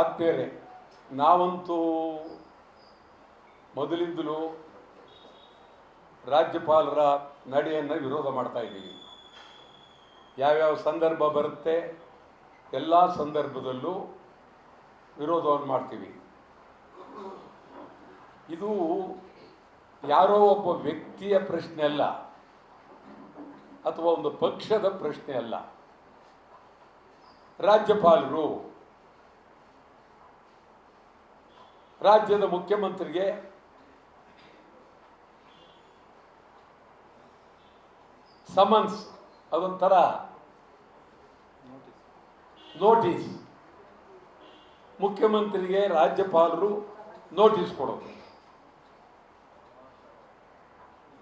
ಆತ್ಮೀಯರೇ, ನಾವಂತೂ ಮೊದಲಿಂದಲೂ ರಾಜ್ಯಪಾಲರ ನಡೆಯನ್ನು ವಿರೋಧ ಮಾಡ್ತಾ ಇದ್ದೀವಿ. ಯಾವ್ಯಾವ ಸಂದರ್ಭ ಬರುತ್ತೆ ಎಲ್ಲ ಸಂದರ್ಭದಲ್ಲೂ ವಿರೋಧವನ್ನು ಮಾಡ್ತೀವಿ. ಇದು ಯಾರೋ ಒಬ್ಬ ವ್ಯಕ್ತಿಯ ಪ್ರಶ್ನೆ ಅಲ್ಲ, ಅಥವಾ ಒಂದು ಪಕ್ಷದ ಪ್ರಶ್ನೆ ಅಲ್ಲ. ರಾಜ್ಯಪಾಲರು ರಾಜ್ಯದ ಮುಖ್ಯಮಂತ್ರಿಗೆ ಸಮನ್ಸ್, ಅದೊಂಥರ ನೋಟಿಸ್. ಮುಖ್ಯಮಂತ್ರಿಗೆ ರಾಜ್ಯಪಾಲರು ನೋಟಿಸ್ ಕೊಡೋದು,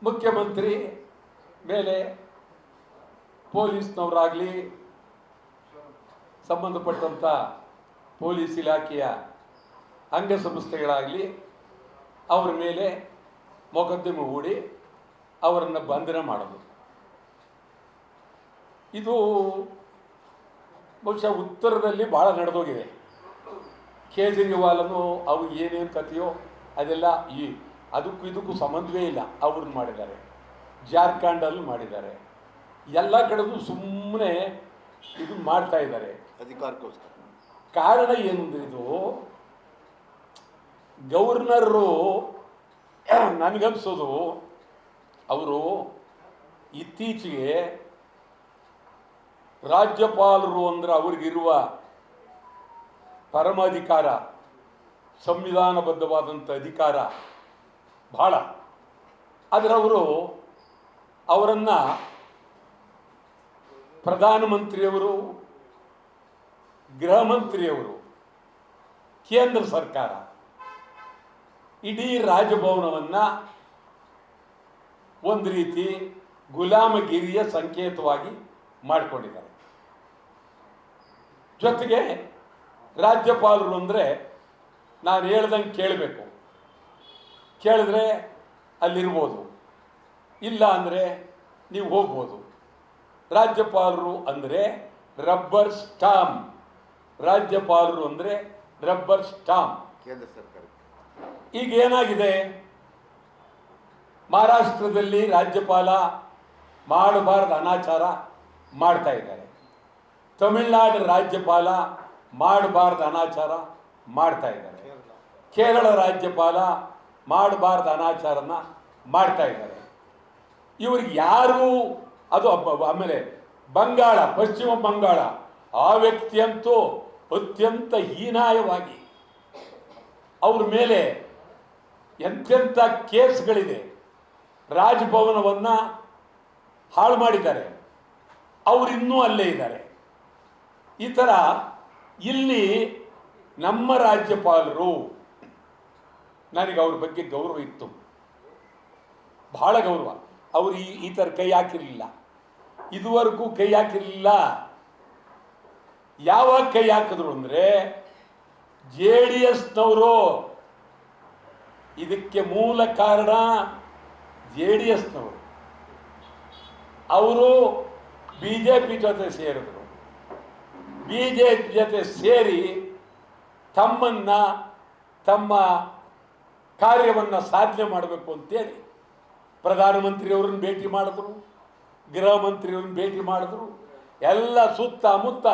ಮುಖ್ಯಮಂತ್ರಿ ಮೇಲೆ ಪೊಲೀಸ್ನವರಾಗಲಿ ಸಂಬಂಧಪಟ್ಟಂಥ ಪೊಲೀಸ್ ಇಲಾಖೆಯ ಅಂಗಸಂಸ್ಥೆಗಳಾಗಲಿ ಅವರ ಮೇಲೆ ಮೊಕದ್ದಮೆ ಹೂಡಿ ಅವರನ್ನು ಬಂಧನ ಮಾಡೋದು. ಇದು ಬಹುಶಃ ಉತ್ತರದಲ್ಲಿ ಭಾಳ ನಡೆದೋಗಿದೆ. ಕೇಜ್ರಿವಾಲನು ಅವು ಏನೇನು ಕಥೆಯೋ ಅದೆಲ್ಲ ಅದಕ್ಕೂ ಇದಕ್ಕೂ ಸಂಬಂಧವೇ ಇಲ್ಲ. ಅವ್ರನ್ನ ಮಾಡಿದ್ದಾರೆ, ಜಾರ್ಖಂಡಲ್ಲಿ ಮಾಡಿದ್ದಾರೆ, ಎಲ್ಲ ಕಡೆಗೂ ಸುಮ್ಮನೆ ಇದು ಮಾಡ್ತಾ ಇದ್ದಾರೆ ಅಧಿಕಾರಕ್ಕೋಸ್ಕರ. ಕಾರಣ ಏನಂದ್ರೆ, ಇದು ಗವರ್ನರು ನನಗನ್ಸೋದು ಅವರು ಇತ್ತೀಚೆಗೆ ರಾಜ್ಯಪಾಲರು ಅಂದರೆ ಅವ್ರಿಗಿರುವ ಪರಮಾಧಿಕಾರ, ಸಂವಿಧಾನಬದ್ಧವಾದಂಥ ಅಧಿಕಾರ ಭಾಳ. ಆದರೆ ಅವರನ್ನು ಪ್ರಧಾನಮಂತ್ರಿಯವರು, ಗೃಹ ಮಂತ್ರಿಯವರು, ಕೇಂದ್ರ ಸರ್ಕಾರ ಇಡೀ ರಾಜಭವನವನ್ನು ಒಂದು ರೀತಿ ಗುಲಾಮಗಿರಿಯ ಸಂಕೇತವಾಗಿ ಮಾಡಿಕೊಂಡಿದ್ದಾರೆ. ಜೊತೆಗೆ ರಾಜ್ಯಪಾಲರು ಅಂದರೆ ನಾನು ಹೇಳ್ದಂಗೆ ಕೇಳಬೇಕು, ಕೇಳಿದ್ರೆ ಅಲ್ಲಿರ್ಬೋದು, ಇಲ್ಲ ಅಂದರೆ ನೀವು ಹೋಗ್ಬೋದು. ರಾಜ್ಯಪಾಲರು ಅಂದರೆ ರಬ್ಬರ್ ಸ್ಟಾಂಪ್. ರಾಜ್ಯಪಾಲರು ಅಂದರೆ ರಬ್ಬರ್ ಸ್ಟಾಂಪ್. ಕೇಂದ್ರ ಸರ್ಕಾರ ಈಗ ಏನಾಗಿದೆ, ಮಹಾರಾಷ್ಟ್ರದಲ್ಲಿ ರಾಜ್ಯಪಾಲ ಮಾಡಬಾರ್ದು ಅನಾಚಾರ ಮಾಡ್ತಾ ಇದ್ದಾರೆ, ತಮಿಳುನಾಡು ರಾಜ್ಯಪಾಲ ಮಾಡಬಾರ್ದು ಅನಾಚಾರ ಮಾಡ್ತಾ ಇದ್ದಾರೆ, ಕೇರಳ ರಾಜ್ಯಪಾಲ ಮಾಡಬಾರ್ದು ಅನಾಚಾರನ ಮಾಡ್ತಾ ಇದ್ದಾರೆ. ಇವ್ರಿಗೆ ಯಾರು ಅದು ಆಮೇಲೆ ಬಂಗಾಳ, ಪಶ್ಚಿಮ ಬಂಗಾಳ, ಆ ವ್ಯಕ್ತಿಯಂತೂ ಅತ್ಯಂತ ಹೀನಾಯವಾಗಿ ಅವ್ರ ಮೇಲೆ ಎಂತೆಂಥ ಕೇಸ್ಗಳಿದೆ. ರಾಜಭವನವನ್ನು ಹಾಳು ಮಾಡಿದ್ದಾರೆ, ಅವರಿನ್ನೂ ಅಲ್ಲೇ ಇದ್ದಾರೆ. ಈ ಥರ ಇಲ್ಲಿ ನಮ್ಮ ರಾಜ್ಯಪಾಲರು, ನನಗೆ ಅವ್ರ ಬಗ್ಗೆ ಗೌರವ ಇತ್ತು, ಬಹಳ ಗೌರವ. ಅವರು ಈ ಥರ ಕೈ ಹಾಕಿರಲಿಲ್ಲ, ಇದುವರೆಗೂ ಕೈ ಹಾಕಿರಲಿಲ್ಲ. ಯಾವಾಗ ಕೈ ಹಾಕಿದ್ರು ಅಂದರೆ JDSನವರು. ಇದಕ್ಕೆ ಮೂಲ ಕಾರಣ JDSನವರು. ಅವರು BJP ಜೊತೆ ಸೇರಿದ್ರು. BJP ಜೊತೆ ಸೇರಿ ತಮ್ಮ ಕಾರ್ಯವನ್ನು ಸಾಧನೆ ಮಾಡಬೇಕು ಅಂತೇಳಿ ಪ್ರಧಾನಮಂತ್ರಿಯವ್ರನ್ನ ಭೇಟಿ ಮಾಡಿದ್ರು, ಗೃಹ ಮಂತ್ರಿಯವ್ರನ್ನ ಭೇಟಿ ಮಾಡಿದ್ರು, ಎಲ್ಲ ಸುತ್ತಮುತ್ತ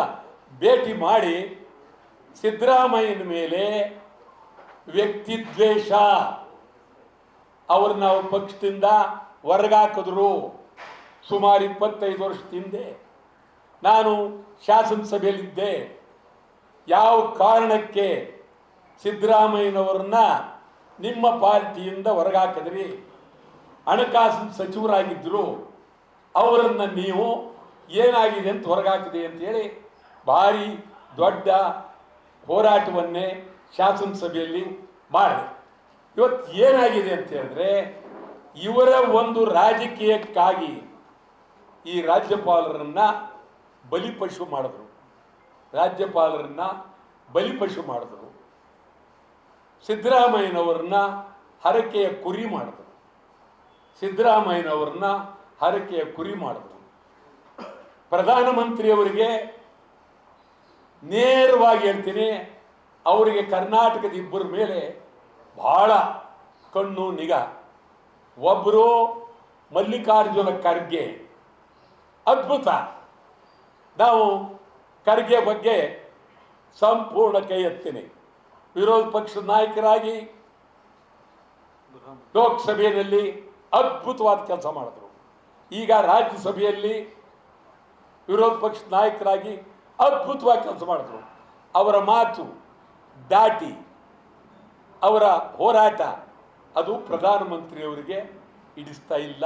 ಭೇಟಿ ಮಾಡಿ ಸಿದ್ದರಾಮಯ್ಯನ ಮೇಲೆ ವ್ಯಕ್ತಿದ್ವೇಷ, ಅವ್ರನ್ನ ಅವ್ರ ಪಕ್ಷದಿಂದ ಹೊರಗಾಕಿದ್ರು. ಸುಮಾರು 25 ವರ್ಷದ ಹಿಂದೆ ನಾನು ಶಾಸನಸಭೆಯಲ್ಲಿದ್ದೆ. ಯಾವ ಕಾರಣಕ್ಕೆ ಸಿದ್ದರಾಮಯ್ಯನವ್ರನ್ನ ನಿಮ್ಮ ಪಾರ್ಟಿಯಿಂದ ಹೊರಗಾಕಿದ್ರಿ? ಹಣಕಾಸಿನ ಸಚಿವರಾಗಿದ್ದರು, ಅವರನ್ನು ನೀವು ಏನಾಗಿದೆ ಅಂತ ಹೊರಗಾಕಿದೆ ಅಂತೇಳಿ ಭಾರಿ ದೊಡ್ಡ ಹೋರಾಟವನ್ನೇ ಶಾಸನಸಭೆಯಲ್ಲಿ ಮಾಡಿದೆ. ಇವತ್ತು ಏನಾಗಿದೆ ಅಂತ ಹೇಳಿದ್ರೆ, ಇವರ ಒಂದು ರಾಜಕೀಯಕ್ಕಾಗಿ ಈ ರಾಜ್ಯಪಾಲರನ್ನ ಬಲಿಪಶು ಮಾಡಿದ್ರು. ರಾಜ್ಯಪಾಲರನ್ನ ಬಲಿಪಶು ಮಾಡಿದ್ರು. ಸಿದ್ದರಾಮಯ್ಯನವ್ರನ್ನ ಹರಕೆಯ ಕುರಿ ಮಾಡಿದ್ರು. ಸಿದ್ದರಾಮಯ್ಯನವ್ರನ್ನ ಹರಕೆಯ ಕುರಿ ಮಾಡಿದ್ರು. ಪ್ರಧಾನಮಂತ್ರಿಯವರಿಗೆ ನೇರವಾಗಿ ಹೇಳ್ತೀನಿ, ಅವರಿಗೆ ಕರ್ನಾಟಕದ ಇಬ್ಬರ ಮೇಲೆ ಬಹಳ ಕಣ್ಣು ನಿಗಾ. ಒಬ್ಬರು ಮಲ್ಲಿಕಾರ್ಜುನ ಖರ್ಗೆ, ಅದ್ಭುತ. ನಾವು ಖರ್ಗೆ ಬಗ್ಗೆ ಸಂಪೂರ್ಣ ಕೈ ಎತ್ತೀನಿ. ವಿರೋಧ ಪಕ್ಷದ ನಾಯಕರಾಗಿ ಲೋಕಸಭೆಯಲ್ಲಿ ಅದ್ಭುತವಾದ ಕೆಲಸ ಮಾಡಿದ್ರು. ಈಗ ರಾಜ್ಯಸಭೆಯಲ್ಲಿ ವಿರೋಧ ಪಕ್ಷದ ನಾಯಕರಾಗಿ ಅದ್ಭುತವಾಗಿ ಕೆಲಸ ಮಾಡಿದ್ರು. ಅವರ ಮಾತು ದಾಟಿ ಅವರ ಹೋರಾಟ ಅದು ಪ್ರಧಾನಮಂತ್ರಿಯವರಿಗೆ ಹಿಡಿಸ್ತಾ ಇಲ್ಲ.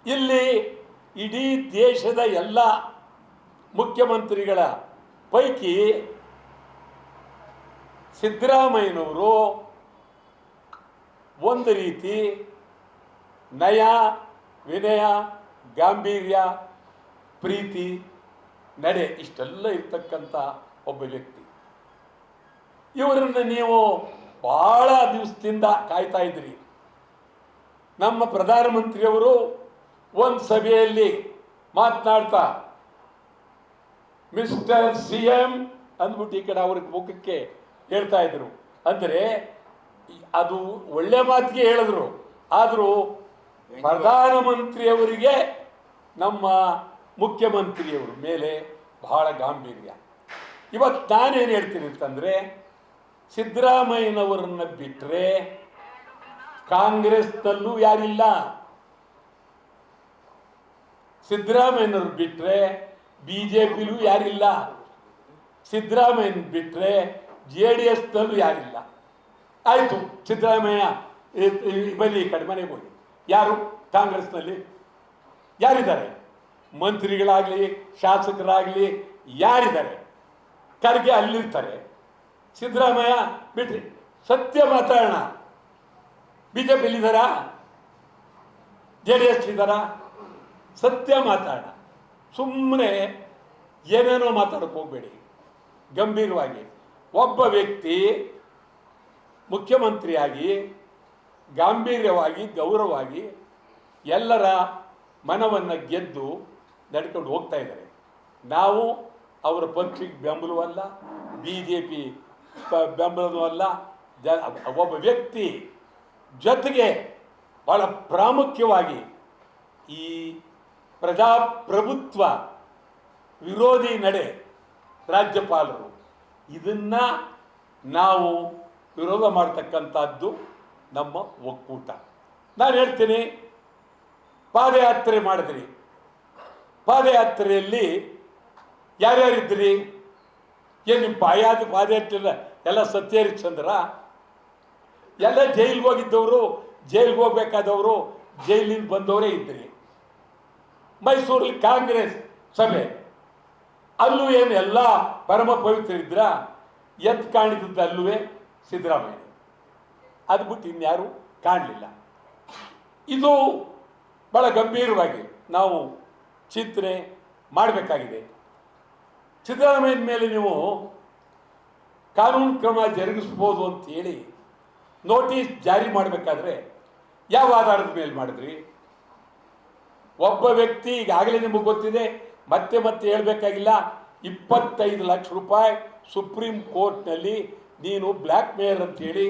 ಇಲ್ಲಿ ಇಡೀ ದೇಶದ ಎಲ್ಲ ಮುಖ್ಯಮಂತ್ರಿಗಳ ಪೈಕಿ ಸಿದ್ದರಾಮಯ್ಯನವರು ಒಂದು ರೀತಿ ನಯ, ವಿನಯ, ಗಾಂಭೀರ್ಯ, ಪ್ರೀತಿ, ನಡೆ ಇಷ್ಟೆಲ್ಲ ಇರ್ತಕ್ಕಂಥ ಒಬ್ಬ ವ್ಯಕ್ತಿ. ಇವರನ್ನು ನೀವು ಬಹಳ ದಿವಸದಿಂದ ಕಾಯ್ತಾ ಇದ್ರಿ. ನಮ್ಮ ಪ್ರಧಾನಮಂತ್ರಿಯವರು ಒಂದು ಸಭೆಯಲ್ಲಿ ಮಾತನಾಡ್ತಾ ಮಿಸ್ಟರ್ CM ಅಂದ್ಬಿಟ್ಟು ಈ ಕಡೆ ಅವ್ರ ಮುಖಕ್ಕೆ ಹೇಳ್ತಾ ಇದ್ರು. ಅಂದರೆ ಅದು ಒಳ್ಳೆ ಮಾತಿಗೆ ಹೇಳಿದ್ರು, ಆದರೂ ಪ್ರಧಾನಮಂತ್ರಿಯವರಿಗೆ ನಮ್ಮ ಮುಖ್ಯಮಂತ್ರಿಯವ್ರ ಮೇಲೆ ಬಹಳ ಗಾಂಭೀರ್ಯ. ಇವತ್ತು ನಾನೇನು ಹೇಳ್ತೀನಿ ಅಂತಂದರೆ, ಸಿದ್ದರಾಮಯ್ಯನವರನ್ನ ಬಿಟ್ಟರೆ ಕಾಂಗ್ರೆಸ್ನಲ್ಲೂ ಯಾರಿಲ್ಲ. ಸಿದ್ದರಾಮಯ್ಯನವ್ರು ಬಿಟ್ಟರೆ BJPಲೂ ಯಾರಿಲ್ಲ. ಸಿದ್ದರಾಮಯ್ಯನ ಬಿಟ್ಟರೆ JDSನಲ್ಲೂ ಯಾರಿಲ್ಲ. ಆಯಿತು, ಸಿದ್ದರಾಮಯ್ಯ ಬನ್ನಿ ಈ ಕಡೆ ಮನೆಗೆ ಹೋಗಿ. ಯಾರು ಕಾಂಗ್ರೆಸ್ನಲ್ಲಿ ಯಾರಿದ್ದಾರೆ? ಮಂತ್ರಿಗಳಾಗಲಿ ಶಾಸಕರಾಗಲಿ ಯಾರಿದ್ದಾರೆ? ಖರ್ಗೆ ಅಲ್ಲಿರ್ತಾರೆ. ಸಿದ್ದರಾಮಯ್ಯ ಬಿಟ್ರಿ ಸತ್ಯ ಮಾತಾಡೋಣ. BJPಲಿದ್ದಾರಾ? JDS ಇದ್ದಾರಾ? ಸತ್ಯ ಮಾತಾಡೋಣ. ಸುಮ್ಮನೆ ಏನೇನೋ ಮಾತಾಡೋಕೆ ಹೋಗಬೇಡಿ. ಗಂಭೀರವಾಗಿ ಒಬ್ಬ ವ್ಯಕ್ತಿ ಮುಖ್ಯಮಂತ್ರಿಯಾಗಿ ಗಾಂಭೀರ್ಯವಾಗಿ ಗೌರವವಾಗಿ ಎಲ್ಲರ ಮನವನ್ನು ಗೆದ್ದು ನಡ್ಕೊಂಡು ಹೋಗ್ತಾ ಇದ್ದಾರೆ. ನಾವು ಅವರ ಪಕ್ಷಕ್ಕೆ ಬೆಂಬಲವಲ್ಲ, BJP ಬೆಂಬಲವೂ ಅಲ್ಲ. ಒಬ್ಬ ವ್ಯಕ್ತಿ ಜೊತೆಗೆ ಬಹಳ ಪ್ರಾಮುಖ್ಯವಾಗಿ ಈ ಪ್ರಜಾಪ್ರಭುತ್ವ ವಿರೋಧಿ ನಡೆ ರಾಜ್ಯಪಾಲರು, ಇದನ್ನು ನಾವು ವಿರೋಧ ಮಾಡ್ತಕ್ಕಂಥದ್ದು ನಮ್ಮ ಒಕ್ಕೂಟ. ನಾನು ಹೇಳ್ತೀನಿ, ಪಾದಯಾತ್ರೆ ಮಾಡಿದ್ರಿ. ಪಾದಯಾತ್ರೆಯಲ್ಲಿ ಯಾರ್ಯಾರಿದ್ರಿ? ಏನು ನಿಮ್ಮ ಪಾದಯಾತ್ರೆ ಎಲ್ಲ ಸತ್ಯಹರಿಶ್ಚಂದ್ರ? ಎಲ್ಲ ಜೈಲಿಗೆ ಹೋಗಿದ್ದವರು, ಜೈಲಿಗೆ ಹೋಗ್ಬೇಕಾದವರು, ಜೈಲಿಂದ ಬಂದವರೇ ಇದ್ರಿ. ಮೈಸೂರಲ್ಲಿ ಕಾಂಗ್ರೆಸ್ ಸಭೆ, ಅಲ್ಲೂ ಏನು ಎಲ್ಲ ಪರಮ ಪವಿತ್ರ ಇದ್ರ? ಎದ್ದು ಕಾಣಿದ್ದು ಅಲ್ಲೂ ಸಿದ್ದರಾಮಯ್ಯ. ಅದು ಬಿಟ್ಟು ಇನ್ಯಾರು ಕಾಣಲಿಲ್ಲ. ಇದು ಭಾಳ ಗಂಭೀರವಾಗಿ ನಾವು ಚಿಂತನೆ ಮಾಡಬೇಕಾಗಿದೆ. ಸಿದ್ದರಾಮಯ್ಯನ ಮೇಲೆ ನೀವು ಕಾನೂನು ಕ್ರಮ ಜರುಗಿಸ್ಬೋದು ಅಂತೇಳಿ ನೋಟಿಸ್ ಜಾರಿ ಮಾಡಬೇಕಾದ್ರೆ ಯಾವ ಆಧಾರದ ಮೇಲೆ ಮಾಡಿದ್ರಿ? ಒಬ್ಬ ವ್ಯಕ್ತಿ, ಈಗಾಗಲೇ ನಿಮಗೆ ಗೊತ್ತಿದೆ, ಮತ್ತೆ ಮತ್ತೆ ಹೇಳಬೇಕಾಗಿಲ್ಲ, 25 ಲಕ್ಷ ರೂಪಾಯಿ ಸುಪ್ರೀಂ ಕೋರ್ಟ್ನಲ್ಲಿ ನೀನು ಬ್ಲ್ಯಾಕ್ ಮೇಯರ್ ಅಂತೇಳಿ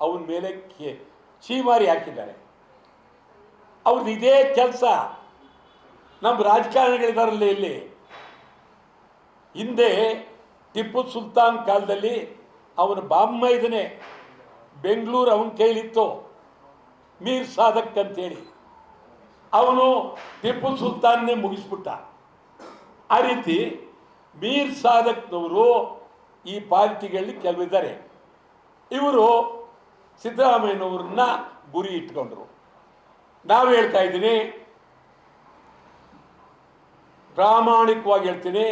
ಅವನ ಮೇಲೆ ಚೀಮಾರಿ ಹಾಕಿದ್ದಾರೆ. ಅವ್ರದ್ದು ಇದೇ ಕೆಲಸ. ನಮ್ಮ ರಾಜಕಾರಣಿಗಳಿದಾರಲ್ಲ ಇಲ್ಲಿ. ಹಿಂದೆ ಟಿಪ್ಪು ಸುಲ್ತಾನ್ ಕಾಲದಲ್ಲಿ ಅವನ ಬಾಮ್ಮೈದನೇ ಬೆಂಗಳೂರು ಅವನ ಕೈಲಿತ್ತು, ಮೀರ್ ಸಾದಕ್ ಅಂತೇಳಿ. ಅವನು ಟಿಪ್ಪು ಸುಲ್ತಾನ್ನೇ ಮುಗಿಸ್ಬಿಟ್ಟ. ಆ ರೀತಿ ಮೀರ್ ಸಾದಕ್ನವರು ಈ ಪಾರ್ಟಿಗಳಲ್ಲಿ ಕೆಲವಿದ್ದಾರೆ. ಇವರು ಸಿದ್ದರಾಮಯ್ಯನವ್ರನ್ನ ಗುರಿ ಇಟ್ಕೊಂಡ್ರು. ನಾವು ಹೇಳ್ತಾ ಇದ್ದೀನಿ, ಪ್ರಾಮಾಣಿಕವಾಗಿ ಹೇಳ್ತೀನಿ,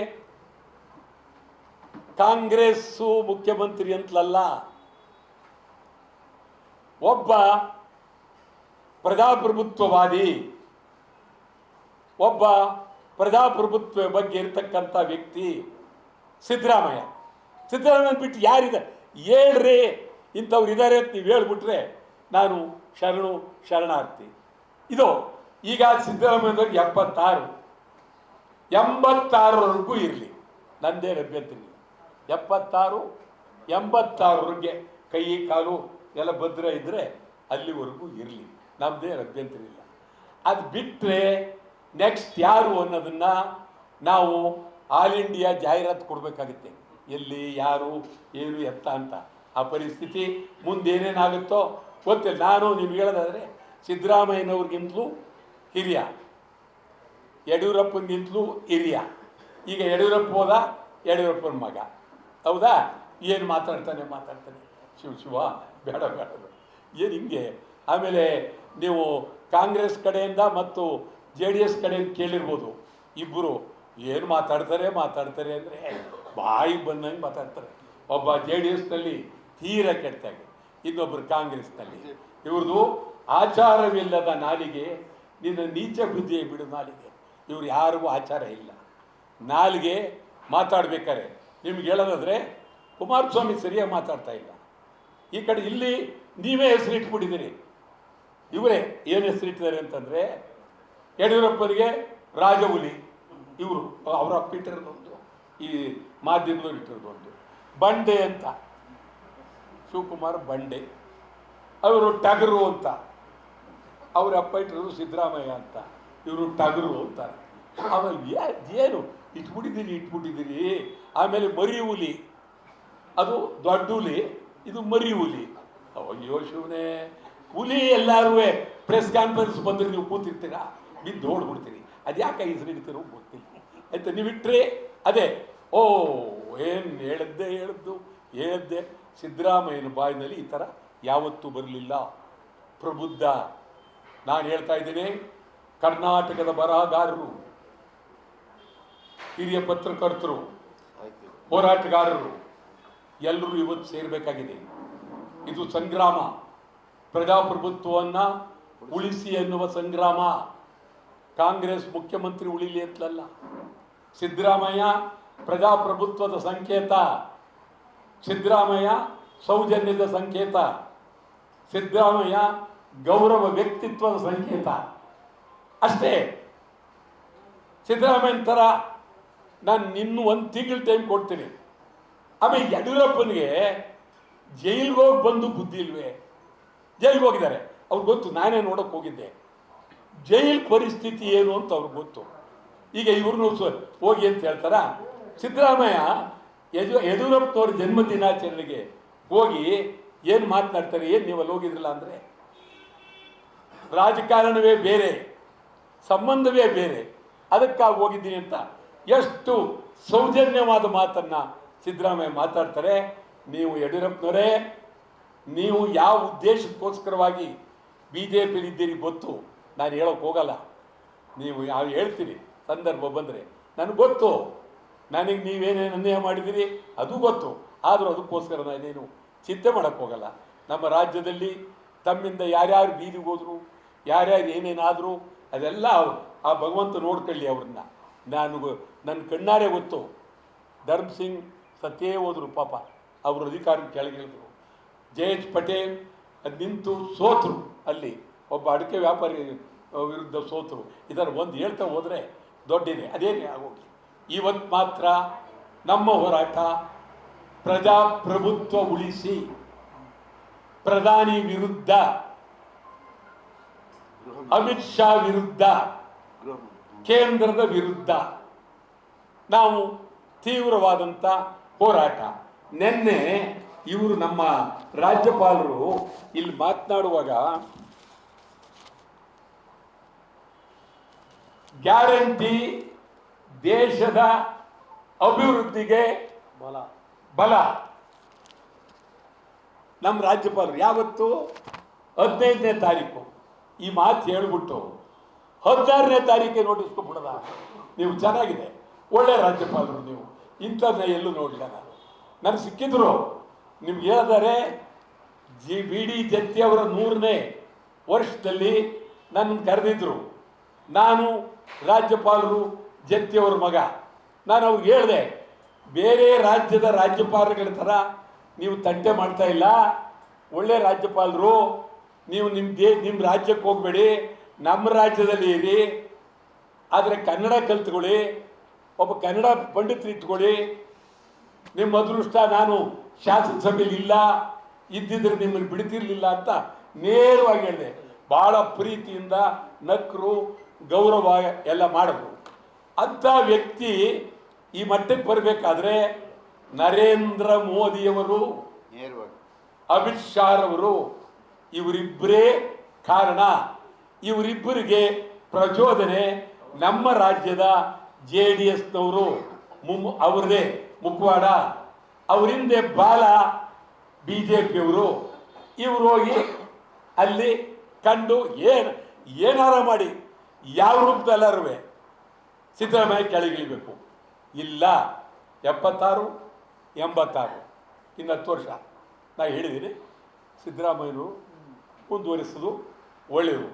ಕಾಂಗ್ರೆಸ್ಸು ಮುಖ್ಯಮಂತ್ರಿ ಅಂತಲಲ್ಲ, ಒಬ್ಬ ಪ್ರಜಾಪ್ರಭುತ್ವವಾದಿ, ಒಬ್ಬ ಪ್ರಜಾಪ್ರಭುತ್ವ ಬಗ್ಗೆ ಇರತಕ್ಕಂಥ ವ್ಯಕ್ತಿ ಸಿದ್ದರಾಮಯ್ಯ. ಸಿದ್ದರಾಮಯ್ಯನ ಬಿಟ್ಟು ಯಾರಿದ್ದಾರೆ ಹೇಳ್ರಿ? ಇಂಥವ್ರು ಇದ್ದಾರೆ ಅಂತ ನೀವು ಹೇಳ್ಬಿಟ್ರೆ ನಾನು ಶರಣಾರ್ಥಿ. ಇದು ಈಗ ಸಿದ್ದರಾಮಯ್ಯನವ್ರಿಗೆ 86 86ವರೆಗೂ ಇರಲಿ, ನಂದೇ ಅಭ್ಯಂತರ ಇಲ್ಲ. 76 86ವರೆಗೆ ಕೈ ಕಾಲು ಎಲ್ಲ ಭದ್ರ ಇದ್ದರೆ ಅಲ್ಲಿವರೆಗೂ ಇರಲಿ, ನಮ್ಮದೇ ಅಭ್ಯಂತರ ಇಲ್ಲ. ಅದು ಬಿಟ್ಟರೆ ನೆಕ್ಸ್ಟ್ ಯಾರು ಅನ್ನೋದನ್ನು ನಾವು ಆಲ್ ಇಂಡಿಯಾ ಜಾಹೀರಾತು ಕೊಡಬೇಕಾಗುತ್ತೆ, ಎಲ್ಲಿ ಯಾರು ಏನು ಎತ್ತ ಅಂತ. ಆ ಪರಿಸ್ಥಿತಿ ಮುಂದೇನೇನಾಗುತ್ತೋ ಗೊತ್ತಿಲ್ಲ. ನಾನು ನಿಮ್ಗೆ ಹೇಳೋದಾದರೆ ಸಿದ್ದರಾಮಯ್ಯನವ್ರಿಗಿಂತಲೂ ಹಿರಿಯ, ಯಡಿಯೂರಪ್ಪನಿಗಿಂತಲೂ ಹಿರಿಯ. ಈಗ ಯಡಿಯೂರಪ್ಪ ಹೋದ, ಯಡಿಯೂರಪ್ಪನ ಮಗ, ಹೌದಾ? ಏನು ಮಾತಾಡ್ತಾನೆ ಶಿವ ಬೇಡ ಏನು ಹಿಂಗೆ. ಆಮೇಲೆ ನೀವು ಕಾಂಗ್ರೆಸ್ ಕಡೆಯಿಂದ ಮತ್ತು JDS ಕಡೆಯಿಂದ ಕೇಳಿರ್ಬೋದು, ಇಬ್ಬರು ಏನು ಮಾತಾಡ್ತಾರೆ ಅಂದರೆ ಬಾಯಿಗೆ ಬಂದಂಗೆ ಮಾತಾಡ್ತಾರೆ. ಒಬ್ಬ JDSನಲ್ಲಿ ತೀರ ಕೆಟ್ಟಾಗಿ, ಇನ್ನೊಬ್ಬರು ಕಾಂಗ್ರೆಸ್ನಲ್ಲಿ. ಇವ್ರದ್ದು ಆಚಾರವಿಲ್ಲದ ನಾಲಿಗೆ, ನಿನ್ನ ನೀಚ ಬುದ್ಧಿಯೇ ಬಿಡು ನಾಲಿಗೆ. ಇವ್ರು ಯಾರಿಗೂ ಆಚಾರ ಇಲ್ಲ. ನಾಲಿಗೆ ಮಾತಾಡ್ಬೇಕಾರೆ ನಿಮ್ಗೆ ಹೇಳೋದಾದರೆ ಕುಮಾರಸ್ವಾಮಿ ಸರಿಯಾಗಿ ಮಾತಾಡ್ತಾ ಇಲ್ಲ. ಈ ಕಡೆ ಇಲ್ಲಿ ನೀವೇ ಹೆಸರಿಟ್ಬಿಟ್ಟಿದ್ದೀರಿ. ಇವರೇ ಏನು ಹೆಸರಿಟ್ಟಿದ್ದಾರೆ ಅಂತಂದರೆ, ಯಡಿಯೂರಪ್ಪನಿಗೆ ರಾಜಹುಲಿ, ಇವರು ಅವರ ಅಪ್ಪ ಇಟ್ಟಿರೋದೊಂದು, ಈ ಮಾಧ್ಯಮದವ್ರು ಇಟ್ಟಿರೋದೊಂದು ಬಂಡೆ ಅಂತ, ಶಿವಕುಮಾರ್ ಬಂಡೆ. ಅವರು ಟಗರು ಅಂತ, ಅವ್ರ ಅಪ್ಪ ಇಟ್ಟಿರೋದು ಸಿದ್ದರಾಮಯ್ಯ ಅಂತ, ಇವರು ಟಗರು ಅಂತಾರೆ. ಆಮೇಲೆ ಏನು ಇಟ್ಬಿಟ್ಟಿದ್ದೀರಿ. ಆಮೇಲೆ ಮರಿ ಹುಲಿ, ಅದು ದೊಡ್ಡ ಹುಲಿ, ಇದು ಮರಿ ಹುಲಿ. ಅಯ್ಯೋ ಶಿವನೇ, ಹುಲಿ ಎಲ್ಲರೂ ಪ್ರೆಸ್ ಕಾನ್ಫರೆನ್ಸ್ ಬಂದರೆ ನೀವು ಕೂತಿರ್ತೀರಾ, ಬಿದ್ದು ಓಡ್ಬಿಡ್ತೀರಿ. ಅದು ಯಾಕೆ ಹೆಸರಿಡ್ತೀರೋ ಗೊತ್ತಿಲ್ಲ. ಆಯ್ತಾ, ನೀವಿಟ್ರೆ ಅದೇ ಓ ಏನು ಹೇಳಿದ್ದೆ ಸಿದ್ದರಾಮಯ್ಯನ ಬಾಯಿನಲ್ಲಿ ಈ ಥರ ಯಾವತ್ತೂ ಬರಲಿಲ್ಲ. ಪ್ರಬುದ್ಧ, ನಾನು ಹೇಳ್ತಾ ಇದ್ದೀನಿ, ಕರ್ನಾಟಕದ ಬರಹಗಾರರು, ಹಿರಿಯ ಪತ್ರಕರ್ತರು, ಹೋರಾಟಗಾರರು ಎಲ್ಲರೂ ಇವತ್ತು ಸೇರಬೇಕಾಗಿದೆ. ಇದು ಸಂಗ್ರಾಮ, ಪ್ರಜಾಪ್ರಭುತ್ವವನ್ನು ಉಳಿಸಿ ಎನ್ನುವ ಸಂಗ್ರಾಮ. ಕಾಂಗ್ರೆಸ್ ಮುಖ್ಯಮಂತ್ರಿ ಉಳಿಲಿ ಅಂತಲಲ್ಲ, ಸಿದ್ದರಾಮಯ್ಯ ಪ್ರಜಾಪ್ರಭುತ್ವದ ಸಂಕೇತ, ಸಿದ್ದರಾಮಯ್ಯ ಸೌಜನ್ಯದ ಸಂಕೇತ, ಸಿದ್ದರಾಮಯ್ಯ ಗೌರವ ವ್ಯಕ್ತಿತ್ವದ ಸಂಕೇತ ಅಷ್ಟೇ. ಸಿದ್ದರಾಮಯ್ಯನ ಥರ ನಾನು ಇನ್ನೂ 1 ತಿಂಗಳು ಟೈಮ್ ಕೊಡ್ತೀನಿ. ಆಮೇಲೆ ಯಡಿಯೂರಪ್ಪನಿಗೆ ಜೈಲಿಗೆ ಹೋಗಿ ಬಂದು ಬುದ್ಧಿ ಇಲ್ವೇ? ಜೈಲಿಗೆ ಹೋಗಿದ್ದಾರೆ, ಅವ್ರಿಗೆ ಗೊತ್ತು. ನಾನೇ ನೋಡೋಕೆ ಹೋಗಿದ್ದೆ, ಜೈಲ್ ಪರಿಸ್ಥಿತಿ ಏನು ಅಂತ ಅವ್ರಿಗೆ ಗೊತ್ತು. ಈಗ ಇವ್ರನ್ನೂ ಹೋಗಿ ಅಂತ ಹೇಳ್ತಾರ. ಸಿದ್ದರಾಮಯ್ಯ ಯಡಿಯೂರಪ್ಪನವ್ರ ಜನ್ಮದಿನಾಚರಣೆಗೆ ಹೋಗಿ ಏನು ಮಾತನಾಡ್ತಾರೆ, ಏನು ನೀವು ಅಲ್ಲಿ ಹೋಗಿದ್ರಲ್ಲ ಅಂದರೆ, ರಾಜಕಾರಣವೇ ಬೇರೆ, ಸಂಬಂಧವೇ ಬೇರೆ, ಅದಕ್ಕಾಗಿ ಹೋಗಿದ್ದೀನಿ ಅಂತ ಎಷ್ಟು ಸೌಜನ್ಯವಾದ ಮಾತನ್ನು ಸಿದ್ದರಾಮಯ್ಯ ಮಾತಾಡ್ತಾರೆ. ನೀವು ಯಡಿಯೂರಪ್ಪನವರೇ, ನೀವು ಯಾವ ಉದ್ದೇಶಕ್ಕೋಸ್ಕರವಾಗಿ BJPಲಿದ್ದೀರಿ ಗೊತ್ತು, ನಾನು ಹೇಳೋಕೆ ಹೋಗಲ್ಲ. ನೀವು ಯಾವ ಹೇಳ್ತೀರಿ ಸಂದರ್ಭ ಬಂದರೆ ನನಗೆ ಗೊತ್ತು, ನನಗೆ ನೀವೇನೇನು ಅನ್ಯಾಯ ಮಾಡಿದ್ದೀರಿ ಅದು ಗೊತ್ತು. ಆದರೂ ಅದಕ್ಕೋಸ್ಕರ ನಾನೇನು ಚಿಂತೆ ಮಾಡೋಕ್ಕೆ ಹೋಗಲ್ಲ. ನಮ್ಮ ರಾಜ್ಯದಲ್ಲಿ ತಮ್ಮಿಂದ ಯಾರ್ಯಾರು ಬೀದಿಗೆ ಹೋದರು, ಯಾರ್ಯಾರು ಏನೇನಾದರೂ ಅದೆಲ್ಲ ಆ ಭಗವಂತ ನೋಡ್ಕೊಳ್ಳಿ ಅವ್ರನ್ನ. ನನ್ನ ಕಣ್ಣಾರೆ ಗೊತ್ತು. ಧರ್ಮ್ ಸಿಂಗ್ ಸತ್ತೇ ಹೋದರು ಪಾಪ, ಅವ್ರ ಅಧಿಕಾರ ಕೆಳಗಿಳಿದ್ರು. JH ಪಟೇಲ್ ಅದು ನಿಂತು ಸೋತರು, ಅಲ್ಲಿ ಒಬ್ಬ ಅಡಿಕೆ ವ್ಯಾಪಾರಿ ವಿರುದ್ಧ ಸೋತರು. ಇದರ ಒಂದು ಹೇಳ್ತಾ ಹೋದರೆ ದೊಡ್ಡದೇ, ಅದೇನೇ ಆಗೋಗಿ. ಇವತ್ತು ಮಾತ್ರ ನಮ್ಮ ಹೋರಾಟ ಪ್ರಜಾಪ್ರಭುತ್ವ ಉಳಿಸಿ, ಪ್ರಧಾನಿ ವಿರುದ್ಧ, ಅಮಿತ್ ಶಾ ವಿರುದ್ಧ, ಕೇಂದ್ರದ ವಿರುದ್ಧ ನಾವು ತೀವ್ರವಾದಂಥ ಹೋರಾಟ. ನಿನ್ನೆ ಇವರು ನಮ್ಮ ರಾಜ್ಯಪಾಲರು ಇಲ್ಲಿ ಮಾತನಾಡುವಾಗ ಗ್ಯಾರಂಟಿ ದೇಶದ ಅಭಿವೃದ್ಧಿಗೆ ಬಲ. ನಮ್ಮ ರಾಜ್ಯಪಾಲರು ಯಾವತ್ತು 15ನೇ ತಾರೀಕು ಈ ಮಾತು ಹೇಳ್ಬಿಟ್ಟು 16ನೇ ತಾರೀಕೆ ನೋಟಿಸ್ ಕೊಟ್ಬಿಡೋದ. ನೀವು ಚೆನ್ನಾಗಿದೆ, ಒಳ್ಳೆ ರಾಜ್ಯಪಾಲರು ನೀವು, ಇಂಥದ್ದನ್ನ ಎಲ್ಲೂ ನೋಡಲಿಲ್ಲ. ನನಗೆ ಸಿಕ್ಕಿದ್ರು, ನಿಮ್ಗೆ ಹೇಳಿದರೆ BD ಜತ್ತಿ ಅವರ 100ನೇ ವರ್ಷದಲ್ಲಿ ನನ್ನನ್ನು ಕರೆದಿದ್ರು. ನಾನು ರಾಜ್ಯಪಾಲರು ಜತ್ತಿಯವರ ಮಗ. ನಾನು ಅವ್ರಿಗೆ ಹೇಳಿದೆ, ಬೇರೆ ರಾಜ್ಯದ ರಾಜ್ಯಪಾಲರುಗಳ ಥರ ನೀವು ತಂಟೆ ಮಾಡ್ತಾ ಇಲ್ಲ, ಒಳ್ಳೆ ರಾಜ್ಯಪಾಲರು ನೀವು. ನಿಮ್ಮ ರಾಜ್ಯಕ್ಕೆ ಹೋಗಬೇಡಿ, ನಮ್ಮ ರಾಜ್ಯದಲ್ಲಿ ಇರಿ, ಆದರೆ ಕನ್ನಡ ಕಲ್ತ್ಕೊಳ್ಳಿ, ಒಬ್ಬ ಕನ್ನಡ ಪಂಡಿತರು ಇಟ್ಕೊಳ್ಳಿ. ನಿಮ್ಮ ಅದೃಷ್ಟ ನಾನು ಶಾಸನಸಭೆಯಲ್ಲಿ ಇಲ್ಲ, ಇದ್ದಿದ್ರೆ ನಿಮ್ಮನ್ನು ಬಿಡ್ತಿರ್ಲಿಲ್ಲ ಅಂತ ನೇರವಾಗಿ ಹೇಳಿದೆ. ಭಾಳ ಪ್ರೀತಿಯಿಂದ ನಕ್ಕರು, ಗೌರವ ಎಲ್ಲ ಮಾಡಿದ್ರು. ಅಂಥ ವ್ಯಕ್ತಿ ಈ ಮಟ್ಟಕ್ಕೆ ಬರಬೇಕಾದ್ರೆ ನರೇಂದ್ರ ಮೋದಿಯವರು, ಅಮಿತ್ ಶಾ ರವರು ಇವರಿಬ್ಬರೇ ಕಾರಣ. ಇವರಿಬ್ಬರಿಗೆ ಪ್ರಚೋದನೆ ನಮ್ಮ ರಾಜ್ಯದ JDSನವರು, ಅವರದೇ ಮುಖವಾಡ, ಅವರಿಂದೆ ಬಾಲ BJPಯವರು. ಇವರು ಹೋಗಿ ಅಲ್ಲಿ ಕಂಡು ಏನಾರ ಮಾಡಿ ಯಾವ ರೂಪದಲ್ಲಾರು ಸಿದ್ದರಾಮಯ್ಯ ಕೆಳಗಿಳಿಬೇಕು. ಇಲ್ಲ, 76, 86 ಇನ್ನು 10 ವರ್ಷ ನಾನು ಹೇಳಿದ್ದೀನಿ. ಸಿದ್ದರಾಮಯ್ಯರು ಮುಂದುವರಿಸೋದು ಒಳ್ಳೆಯದು.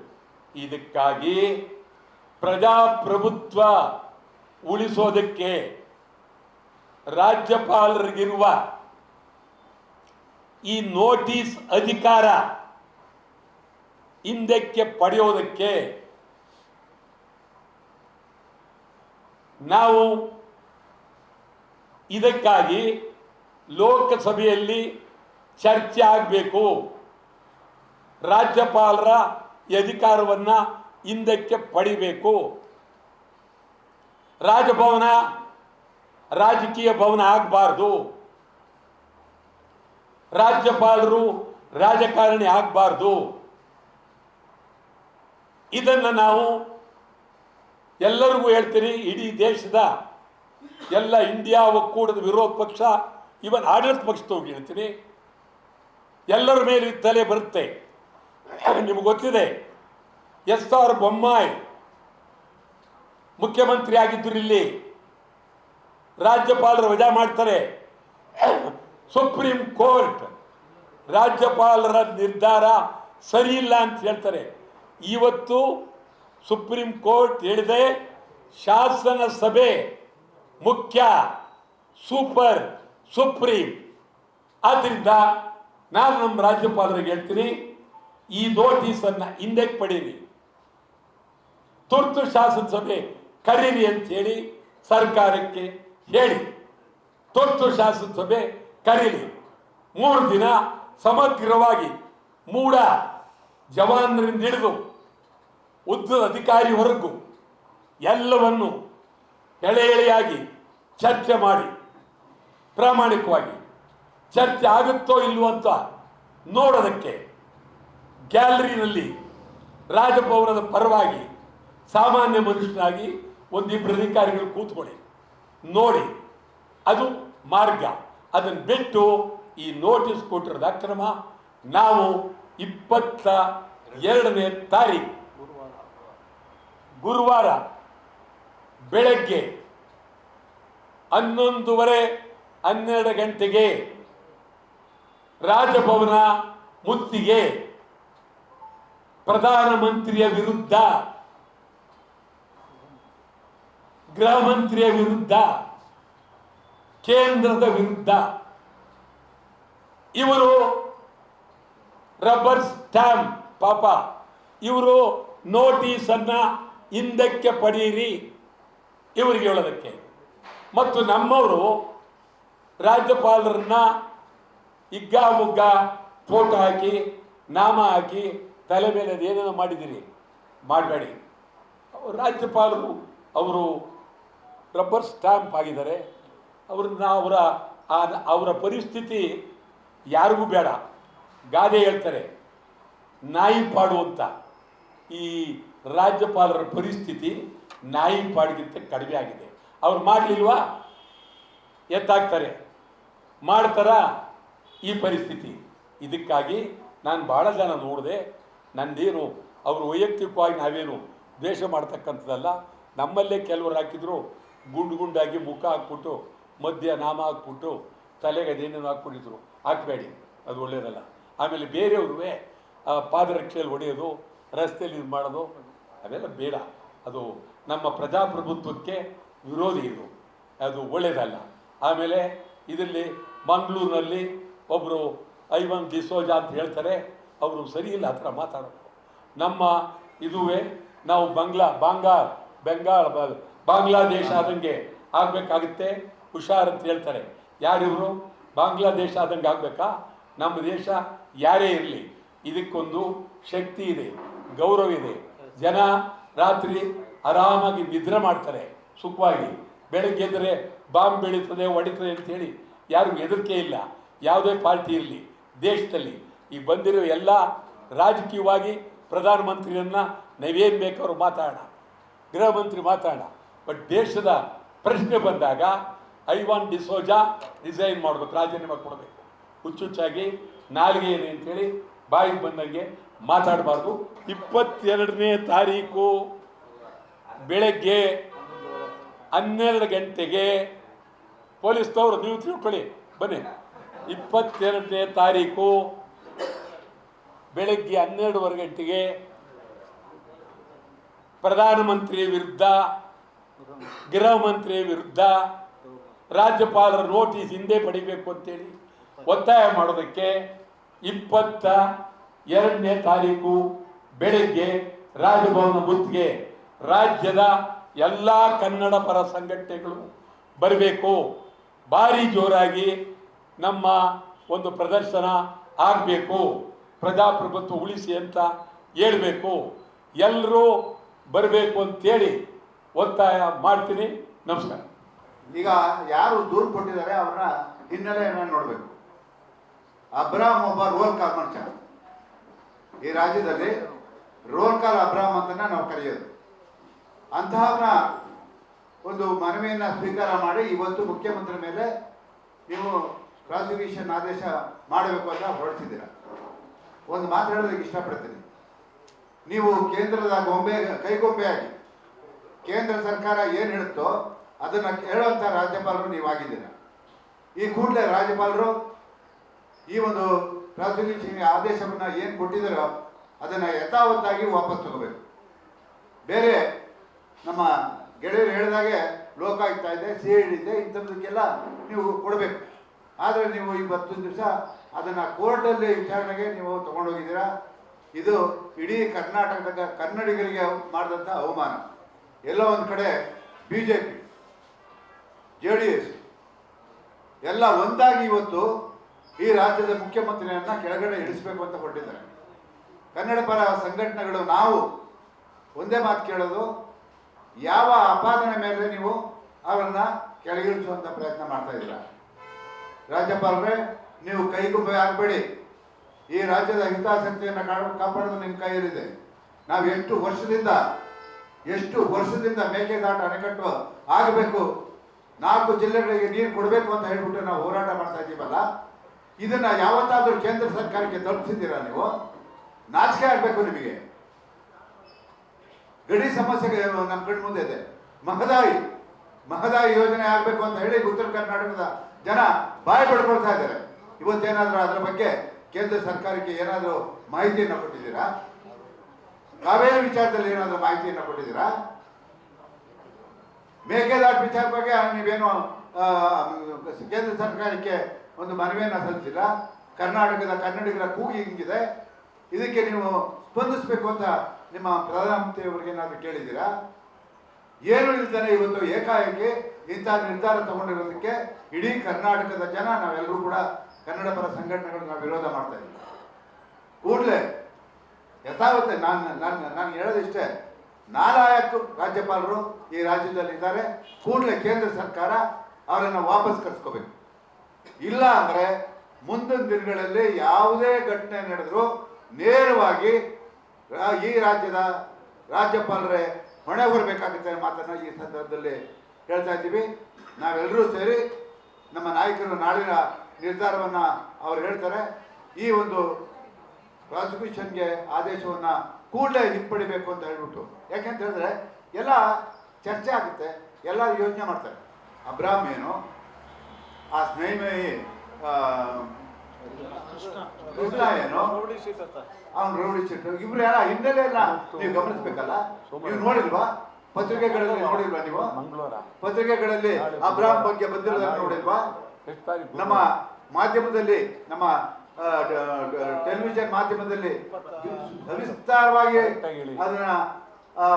ಇದಕ್ಕಾಗಿ ಪ್ರಜಾಪ್ರಭುತ್ವ ಉಳಿಸೋದಕ್ಕೆ ರಾಜ್ಯಪಾಲರಿಗಿರುವ ಈ ನೋಟಿಸ್ ಅಧಿಕಾರ ಹಿಂದಕ್ಕೆ ಪಡೆಯೋದಕ್ಕೆ ನಾವು ಇದಕ್ಕಾಗಿ ಲೋಕಸಭೆಯಲ್ಲಿ ಚರ್ಚೆ ಆಗಬೇಕು. ರಾಜ್ಯಪಾಲರ ಅಧಿಕಾರವನ್ನು ಹಿಂದಕ್ಕೆ ಪಡಿಬೇಕು. ರಾಜಭವನ ರಾಜಕೀಯ ಭವನ ಆಗಬಾರ್ದು. ರಾಜ್ಯಪಾಲರು ರಾಜಕಾರಣಿ ಆಗಬಾರ್ದು. ಇದನ್ನು ನಾವು ಎಲ್ಲರಿಗೂ ಹೇಳ್ತೀನಿ. ಇಡೀ ದೇಶದ ಎಲ್ಲ ಇಂಡಿಯಾ ಒಕ್ಕೂಟದ ವಿರೋಧ ಪಕ್ಷ, ಇವನ್ ಆಡಳಿತ ಪಕ್ಷದವ್ರಿಗೆ ಹೇಳ್ತೀನಿ. ಎಲ್ಲರ ಮೇಲೆ ತಲೆ ಬರುತ್ತೆ. ನಿಮ್ಗೆ ಗೊತ್ತಿದೆ, SR ಬೊಮ್ಮಾಯಿ ಮುಖ್ಯಮಂತ್ರಿ ಆಗಿದ್ದರು. ಇಲ್ಲಿ ರಾಜ್ಯಪಾಲರು ವಜಾ ಮಾಡ್ತಾರೆ. ಸುಪ್ರೀಂ ಕೋರ್ಟ್ ರಾಜ್ಯಪಾಲರ ನಿರ್ಧಾರ ಸರಿ ಇಲ್ಲ ಅಂತ ಹೇಳ್ತಾರೆ. ಇವತ್ತು ಸುಪ್ರೀಂ ಕೋರ್ಟ್ ಹೇಳಿದೆ, ಶಾಸನ ಸಭೆ ಮುಖ್ಯ, ಸೂಪರ್ ಸುಪ್ರೀಂ. ಆದ್ದರಿಂದ ನಾನು ನಮ್ಮ ರಾಜ್ಯಪಾಲರಿಗೆ ಹೇಳ್ತೀನಿ, ಈ ನೋಟಿಸನ್ನು ಹಿಂದಕ್ಕೆ ಪಡೀರಿ, ತುರ್ತು ಶಾಸನ ಸಭೆ ಕರೀರಿ ಅಂತ ಹೇಳಿ ಸರ್ಕಾರಕ್ಕೆ ಹೇಳಿ. ತುರ್ತು ಶಾಸನ ಸಭೆ ಕರೀರಿ. 3 ದಿನ ಸಮಗ್ರವಾಗಿ ಮೂಡ ಜವಾನರಿಂದ ಹಿಡಿದು ಉದ್ದದ ಅಧಿಕಾರಿವರೆಗೂ ಎಲ್ಲವನ್ನು ಎಳೆಯಾಗಿ ಚರ್ಚೆ ಮಾಡಿ, ಪ್ರಾಮಾಣಿಕವಾಗಿ ಚರ್ಚೆ ಆಗುತ್ತೋ ಇಲ್ವೋ ಅಂತ ನೋಡೋದಕ್ಕೆ ಗ್ಯಾಲರಿನಲ್ಲಿ ರಾಜಭವನದ ಪರವಾಗಿ ಸಾಮಾನ್ಯ ಮನುಷ್ಯನಾಗಿ ಒಂದಿಬ್ಬರು ಅಧಿಕಾರಿಗಳು ಕೂತ್ಕೊಳ್ಳಿ, ನೋಡಿ. ಅದು ಮಾರ್ಗ. ಅದನ್ನು ಬಿಟ್ಟು ಈ ನೋಟಿಸ್ ಕೊಟ್ಟಿರೋದು ಅಕ್ರಮ. ನಾವು 22ನೇ ತಾರೀಕು ಗುರುವಾರ ಬೆಳಗ್ಗೆ 11:30, 12 ಗಂಟೆಗೆ ರಾಜಭವನ ಮುತ್ತಿಗೆ ಪ್ರಧಾನಮಂತ್ರಿಯ ವಿರುದ್ಧ, ಗೃಹ ಮಂತ್ರಿಯ ವಿರುದ್ಧ, ಕೇಂದ್ರದ ವಿರುದ್ಧ ಇವರು ರಬ್ಬರ್ ಸ್ಟ್ಯಾಂಪ್, ಪಾಪ ಇವರು ನೋಟಿಸನ್ನು ಹಿಂದಕ್ಕೆ ಪಡೆಯಿರಿ ಇವರಿಗೆ ಹೇಳೋದಕ್ಕೆ. ಮತ್ತು ನಮ್ಮವರು ರಾಜ್ಯಪಾಲರನ್ನ ಹಿಗ್ಗಾಮುಗ್ಗ ಫೋಟೋ ಹಾಕಿ, ನಾಮ ಹಾಕಿ, ತಲೆ ಮೇಲೆ ಅದೇನೇನೋ ಮಾಡಿದ್ದೀರಿ, ಮಾಡಬೇಡಿ. ರಾಜ್ಯಪಾಲರು ಅವರು ರಬ್ಬರ್ ಸ್ಟ್ಯಾಂಪ್ ಆಗಿದ್ದಾರೆ. ಅವ್ರನ್ನ ಅವರ ಪರಿಸ್ಥಿತಿ ಯಾರಿಗೂ ಬೇಡ. ಗಾದೆ ಹೇಳ್ತಾರೆ, ನಾಯಿ ಪಾಡು ಅಂತ. ಈ ರಾಜ್ಯಪಾಲರ ಪರಿಸ್ಥಿತಿ ನಾಯಿ ಪಾಡಿಗಿಂತ ಕಡಿಮೆ ಆಗಿದೆ. ಅವ್ರು ಮಾಡಲಿಲ್ವಾ, ಎತ್ತಾಕ್ತಾರೆ, ಮಾಡ್ತಾರ ಈ ಪರಿಸ್ಥಿತಿ. ಇದಕ್ಕಾಗಿ ನಾನು ಭಾಳ ಜನ ನೋಡಿದೆ. ನಂದೇನು ಅವರು ವೈಯಕ್ತಿಕವಾಗಿ ನಾವೇನು ದ್ವೇಷ ಮಾಡ್ತಕ್ಕಂಥದ್ದಲ್ಲ. ನಮ್ಮಲ್ಲೇ ಕೆಲವರು ಹಾಕಿದ್ರು, ಗುಂಡಾಗಿ ಮುಖ ಹಾಕ್ಬಿಟ್ಟು, ಮಧ್ಯ ನಾಮ ಹಾಕ್ಬಿಟ್ಟು, ತಲೆಗೆ ಅದೇನೇನು ಹಾಕ್ಬಿಟ್ಟಿದ್ರು. ಹಾಕಬೇಡಿ, ಅದು ಒಳ್ಳೆಯದಲ್ಲ. ಆಮೇಲೆ ಬೇರೆಯವ್ರೂ ಪಾದರಕ್ಷೆಯಲ್ಲಿ ಹೊಡೆಯೋದು, ರಸ್ತೆಯಲ್ಲಿ ಇದು ಮಾಡೋದು, ಅವೆಲ್ಲ ಬೇಡ. ಅದು ನಮ್ಮ ಪ್ರಜಾಪ್ರಭುತ್ವಕ್ಕೆ ವಿರೋಧಿ. ಇದು ಅದು ಒಳ್ಳೆಯದಲ್ಲ. ಆಮೇಲೆ ಇದರಲ್ಲಿ ಮಂಗಳೂರಿನಲ್ಲಿ ಒಬ್ಬರು ಐವನ್ ಡಿಸೋಜಾ ಅಂತ ಹೇಳ್ತಾರೆ, ಅವರು ಸರಿ ಇಲ್ಲ ಆ ಥರ ಮಾತಾಡೋದು. ನಮ್ಮ ಇದುವೇ ನಾವು ಬಾಂಗ್ಲಾದೇಶ ಆದಂಗೆ ಆಗಬೇಕಾಗುತ್ತೆ, ಹುಷಾರ್ ಅಂತ ಹೇಳ್ತಾರೆ. ಯಾರಿವರು? ಬಾಂಗ್ಲಾದೇಶ ಆದಂಗೆ ಆಗಬೇಕಾ? ನಮ್ಮ ದೇಶ ಯಾರೇ ಇರಲಿ ಇದಕ್ಕೊಂದು ಶಕ್ತಿ ಇದೆ, ಗೌರವ ಇದೆ. ಜನ ರಾತ್ರಿ ಆರಾಮಾಗಿ ನಿದ್ರೆ ಮಾಡ್ತಾರೆ ಸುಖವಾಗಿ. ಬೆಳಗ್ಗೆ ಎದ್ದರೆ ಬಾಂಬ್ ಬೆಳೀತದೆ ಹೊಡಿತದೆ ಅಂಥೇಳಿ ಯಾರಿಗೂ ಹೆದರಿಕೆ ಇಲ್ಲ. ಯಾವುದೇ ಪಾರ್ಟಿ ಇರಲಿ ದೇಶದಲ್ಲಿ ಈಗ ಬಂದಿರೋ ಎಲ್ಲ ರಾಜಕೀಯವಾಗಿ ಪ್ರಧಾನಮಂತ್ರಿಯನ್ನು ನಾವೇನು ಬೇಕಾದ್ರೂ ಮಾತಾಡೋಣ, ಗೃಹ ಮಂತ್ರಿ ಮಾತಾಡೋಣ, ಬಟ್ ದೇಶದ ಪ್ರಶ್ನೆ ಬಂದಾಗ ಐವಾನ್ ಡಿಸೋಜಾ ರಿಸೈನ್ ಮಾಡಬೇಕು, ರಾಜೀನಾಮೆ ಕೊಡಬೇಕು. ಹುಚ್ಚುಚ್ಚಾಗಿ ನಾಲ್ಗೆ ಏನೇ ಅಂಥೇಳಿ ಬಾಯಿಗೆ ಬಂದಂಗೆ ಮಾತಾಡಬಾರ್ದು. 22ನೇ ತಾರೀಕು ಬೆಳಗ್ಗೆ 12 ಗಂಟೆಗೆ ಪೊಲೀಸ್ನವರು, ನೀವು ತಿಳ್ಕೊಳ್ಳಿ ಬನ್ನಿ, 22ನೇ ತಾರೀಕು ಬೆಳಗ್ಗೆ 12:15 ಗಂಟೆಗೆ ಪ್ರಧಾನಮಂತ್ರಿ ವಿರುದ್ಧ, ಗೃಹ ಮಂತ್ರಿ ವಿರುದ್ಧ ರಾಜ್ಯಪಾಲರ ನೋಟಿಸ್ ಹಿಂದೆ ಪಡಿಬೇಕು ಅಂತೇಳಿ ಒತ್ತಾಯ ಮಾಡೋದಕ್ಕೆ 22ನೇ ತಾರೀಕು ಬೆಳಗ್ಗೆ ರಾಜಭವನ ಬುತ್ಗೆ ರಾಜ್ಯದ ಎಲ್ಲ ಕನ್ನಡ ಪರ ಸಂಘಟನೆಗಳು ಬರಬೇಕು. ಭಾರಿ ಜೋರಾಗಿ ನಮ್ಮ ಒಂದು ಪ್ರದರ್ಶನ ಆಗಬೇಕು, ಪ್ರಜಾಪ್ರಭುತ್ವ ಉಳಿಸಿ ಅಂತ ಹೇಳಬೇಕು. ಎಲ್ಲರೂ ಬರಬೇಕು ಅಂತೇಳಿ ಒತ್ತಾಯ ಮಾಡ್ತೀನಿ. ನಮಸ್ಕಾರ. ಈಗ ಯಾರು ದೂರು ಕೊಟ್ಟಿದ್ದಾರೆ ಅವರ ಹಿನ್ನೆಲೆಯನ್ನು ನೋಡಬೇಕು. ಅಬ್ರಾಮ್ ಒಬ್ಬ ರೋಲ್ ಕಾಲ್ ಮನುಷ್ಯ. ಈ ರಾಜ್ಯದಲ್ಲಿ ರೋಲ್ ಕಾಲ್ ಅಬ್ರಾಮ್ ಅಂತನ ನಾವು ಕರೆಯೋದು. ಅಂತಹವನ್ನ ಒಂದು ಮನವಿಯನ್ನು ಸ್ವೀಕಾರ ಮಾಡಿ ಇವತ್ತು ಮುಖ್ಯಮಂತ್ರಿ ಮೇಲೆ ನೀವು ಪ್ರಾಸಿಕ್ಯೂಷನ್ ಆದೇಶ ಮಾಡಬೇಕು ಅಂತ ಹೊರಡಿಸಿದ್ದೀರ. ಒಂದು ಮಾತು ಹೇಳೋದಕ್ಕೆ ಇಷ್ಟಪಡ್ತೀನಿ. ನೀವು ಕೇಂದ್ರದ ಕೈಗೊಂಬೆಯಾಗಿ ಕೇಂದ್ರ ಸರ್ಕಾರ ಏನು ಹೇಳುತ್ತೋ ಅದನ್ನು ಹೇಳುವಂಥ ರಾಜ್ಯಪಾಲರು ನೀವಾಗಿದ್ದೀರ. ಈ ಕೂಡಲೇ ರಾಜ್ಯಪಾಲರು ಈ ಒಂದು ಪ್ರಾಸಿಕ್ಯೂಷನ್ ಆದೇಶವನ್ನು ಏನು ಕೊಟ್ಟಿದ್ದಾರೋ ಅದನ್ನು ಯಥಾವತ್ತಾಗಿ ವಾಪಸ್ ತಗೋಬೇಕು. ಬೇರೆ ನಮ್ಮ ಗೆಳೆಯರು ಹೇಳಿದಾಗೆ ಲೋಕಾಯುಕ್ತ ಇದೆ, CID ಇದೆ, ಇಂಥದ್ದಕ್ಕೆಲ್ಲ ನೀವು ಕೊಡಬೇಕು. ಆದರೆ ನೀವು 20 ದಿವಸ ಅದನ್ನು ಕೋರ್ಟಲ್ಲಿ ವಿಚಾರಣೆಗೆ ನೀವು ತಗೊಂಡೋಗಿದ್ದೀರಾ. ಇದು ಇಡೀ ಕರ್ನಾಟಕದ ಕನ್ನಡಿಗರಿಗೆ ಮಾಡಿದಂಥ ಅವಮಾನ. ಎಲ್ಲೋ ಒಂದು ಕಡೆ BJP, JDS ಎಲ್ಲ ಒಂದಾಗಿ ಇವತ್ತು ಈ ರಾಜ್ಯದ ಮುಖ್ಯಮಂತ್ರಿಯನ್ನ ಕೆಳಗಡೆ ಇಳಿಸಬೇಕು ಅಂತ ಹೊರಟಿದ್ದಾರೆ. ಕನ್ನಡ ಪರ ಸಂಘಟನೆಗಳು ನಾವು ಒಂದೇ ಮಾತು ಕೇಳೋದು, ಯಾವ ಆಪಾದನೆ ಮೇಲೆ ನೀವು ಅವರನ್ನ ಕೆಳಗಿಳಿಸುವಂತ ಪ್ರಯತ್ನ ಮಾಡ್ತಾ ಇದ್ದೀರಾ? ರಾಜ್ಯಪಾಲರೇ, ನೀವು ಕೈಗುಂಬೆ ಆಗಬೇಡಿ. ಈ ರಾಜ್ಯದ ಹಿತಾಸಕ್ತಿಯನ್ನು ಕಾಪಾಡೋದು ನಿಮ್ಮ ಕೈಯಲ್ಲಿದೆ. ನಾವು ಎಷ್ಟು ವರ್ಷದಿಂದ ಮೇಕೆದಾಟು ಅಣೆಕಟ್ಟು ಆಗಬೇಕು, 4 ಜಿಲ್ಲೆಗಳಿಗೆ ನೀರು ಕೊಡಬೇಕು ಅಂತ ಹೇಳ್ಬಿಟ್ಟು ನಾವು ಹೋರಾಟ ಮಾಡ್ತಾ ಇದ್ದೀವಲ್ಲ, ಇದನ್ನ ಯಾವತ್ತಾದ್ರೂ ಕೇಂದ್ರ ಸರ್ಕಾರಕ್ಕೆ ತಲುಪಿಸಿದ್ದೀರಾ? ನೀವು ನಾಚಿಕೆ ಆಗಬೇಕು ನಿಮಗೆ. ಗಡಿ ಸಮಸ್ಯೆಗೆ ನಮ್ಮ ಕಣ್ಣು ಮುಂದೆ ಇದೆ. ಮಹದಾಯಿ ಯೋಜನೆ ಆಗಬೇಕು ಅಂತ ಹೇಳಿ ಉತ್ತರ ಕರ್ನಾಟಕದ ಜನ ಬಾಯಿ ಪಡ್ಕೊಳ್ತಾ ಇದ್ದಾರೆ. ಇವತ್ತೇನಾದ್ರೂ ಅದರ ಬಗ್ಗೆ ಕೇಂದ್ರ ಸರ್ಕಾರಕ್ಕೆ ಏನಾದರೂ ಮಾಹಿತಿಯನ್ನು ಕೊಟ್ಟಿದ್ದೀರಾ? ಕಾವೇರಿ ವಿಚಾರದಲ್ಲಿ ಏನಾದರೂ ಮಾಹಿತಿಯನ್ನು ಕೊಟ್ಟಿದ್ದೀರಾ? ಮೇಕೆದಾಟು ವಿಚಾರ ಬಗ್ಗೆ ನೀವೇನು ಕೇಂದ್ರ ಸರ್ಕಾರಕ್ಕೆ ಒಂದು ಮನವಿಯನ್ನು ಸಲ್ಲಿಸಿಲ್ಲ? ಕರ್ನಾಟಕದ ಕನ್ನಡಿಗರ ಕೂಗಿ ಹಿಂಗಿದೆ, ಇದಕ್ಕೆ ನೀವು ಸ್ಪಂದಿಸಬೇಕು ಅಂತ ನಿಮ್ಮ ಪ್ರಧಾನಮಂತ್ರಿಯವರಿಗೆ ಏನಾದರೂ ಕೇಳಿದ್ದೀರಾ? ಏನು ಇಲ್ತಾನೆ ಇವತ್ತು ಏಕಾಏಕಿ ಇಂಥ ನಿರ್ಧಾರ ತಗೊಂಡಿರೋದಕ್ಕೆ ಇಡೀ ಕರ್ನಾಟಕದ ಜನ, ನಾವೆಲ್ಲರೂ ಕೂಡ ಕನ್ನಡ ಪರ ಸಂಘಟನೆಗಳು ನಾವು ವಿರೋಧ ಮಾಡ್ತಾ ಇದ್ದೀವಿ. ಕೂಡಲೇ ಯಥಾವತ್ತೆ ನಾನು ಹೇಳೋದಿಷ್ಟೇ, ನಾಲಾಯಕ ರಾಜ್ಯಪಾಲರು ಈ ರಾಜ್ಯದಲ್ಲಿ ಇದ್ದಾರೆ. ಕೂಡಲೇ ಕೇಂದ್ರ ಸರ್ಕಾರ ಅವರನ್ನು ವಾಪಸ್ ಕರ್ಸ್ಕೋಬೇಕು. ಇಲ್ಲ ಅಂದರೆ ಮುಂದಿನ ದಿನಗಳಲ್ಲಿ ಯಾವುದೇ ಘಟನೆ ನಡೆದರೂ ನೇರವಾಗಿ ಈ ರಾಜ್ಯದ ರಾಜ್ಯಪಾಲರೇ ಹೊಣೆ ಹೊರಬೇಕಾಗುತ್ತೆ ಮಾತನ್ನು ಈ ಸಂದರ್ಭದಲ್ಲಿ ಹೇಳ್ತಾ ಇದ್ದೀವಿ. ನಾವೆಲ್ಲರೂ ಸೇರಿ ನಮ್ಮ ನಾಯಕರು ನಾಳಿನ ನಿರ್ಧಾರವನ್ನು ಅವ್ರು ಹೇಳ್ತಾರೆ. ಈ ಒಂದು ಪ್ರಾಸಿಕ್ಯೂಷನ್ಗೆ ಆದೇಶವನ್ನು ಕೂಡಲೇ ಹಿಂಪಡಿಬೇಕು ಅಂತ ಹೇಳ್ಬಿಟ್ಟು, ಯಾಕೆಂತ ಹೇಳಿದ್ರೆ ಎಲ್ಲ ಚರ್ಚೆ ಆಗುತ್ತೆ, ಎಲ್ಲ ಯೋಚನೆ ಮಾಡ್ತಾರೆ. ಅಬ್ರಾಮ್ ಏನು, ಆ ಸ್ನೇಹಿಮಯಿ ಕೃಷ್ಣ ಏನು, ಅವನು ರೌಡಿ ಶೀಟ್, ಇಬ್ರು ಎಲ್ಲ ಹಿನ್ನೆಲೆ ಎಲ್ಲ ನೀವು ಗಮನಿಸ್ಬೇಕಲ್ಲ. ನೀವು ನೋಡಿಲ್ವಾ ಪತ್ರಿಕೆಗಳಲ್ಲಿ? ನೋಡಿಲ್ವಾ ನೀವು ಪತ್ರಿಕೆಗಳಲ್ಲಿ ಅಬ್ರಾಮ್ ಬಗ್ಗೆ ಬಂದಿರೋದನ್ನು ನೋಡಿಲ್ವಾ? ನಮ್ಮ ಮಾಧ್ಯಮದಲ್ಲಿ, ನಮ್ಮ ಟೆಲಿವಿಷನ್ ಮಾಧ್ಯಮದಲ್ಲಿ ವಿಸ್ತಾರವಾಗಿ ಅದನ್ನ